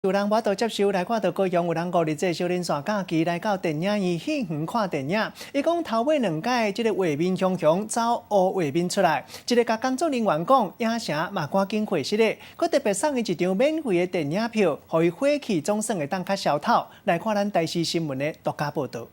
有人无到接受来看到高雄有人5日这少年线假期来到电影院戏园看电影。伊讲头尾2届这个画面熊熊走乌画面出来，一个甲工作人员讲，影城嘛赶紧回失咧，佮特别送伊一张免费的电影票，互伊火气总算会当较消透。来看咱台视新闻的独家报道。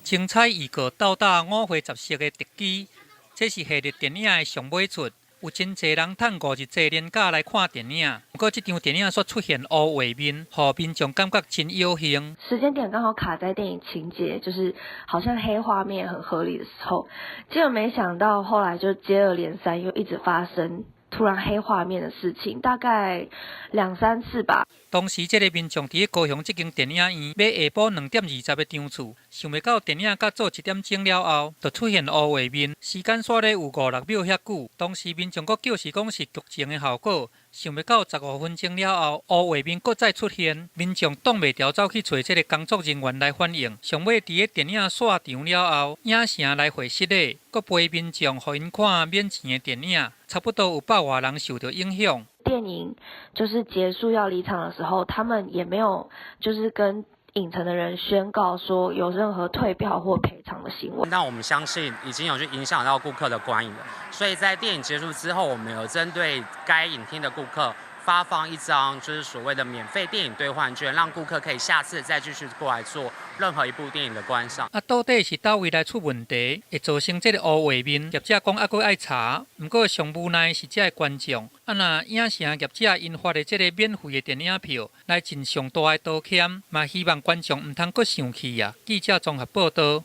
精彩预告到达5月10日的特辑，这是系列电影的上尾出。 有真侪人趁5日节连假来看电影，不过这场电影所出现乌画面，让民众感觉真有形。时间点刚好卡在电影情节，就是好像黑画面很合理的时候，结果没想到后来就接二连三又一直发生突然黑画面的事情，大概2、3次吧。 当时，这个民众伫高雄这间电影院买下晡2点20的场次，想袂到电影到做1点钟了后，就出现乌画面，时间刷咧有5、6秒遐久。当时民众佫叫是讲是剧情的效果，想袂到15分钟了后，乌画面佫再出现，民众挡袂牢，走去找这个工作人员来反映。上尾伫个电影散场了后，影城来回室内，佫陪民众互因看免钱的电影，差不多有100多人受到影响。 电影就是结束要离场的时候，他们也没有就是跟影城的人宣告说有任何退票或赔偿的行为。那我们相信已经有去影响到顾客的观影了，所以在电影结束之后，我们有针对该影厅的顾客发放一张就是所谓的免费电影兑换券，让顾客可以下次再继续过来做任何一部电影的观赏。到底是倒位来出问题，会造成这个乌画面？业者讲还佫爱查，不过上无奈是这个观众。若影城业者因发的这个免费的电影票来尽上大的道歉，嘛希望观众唔通佫生气啊！记者综合报道。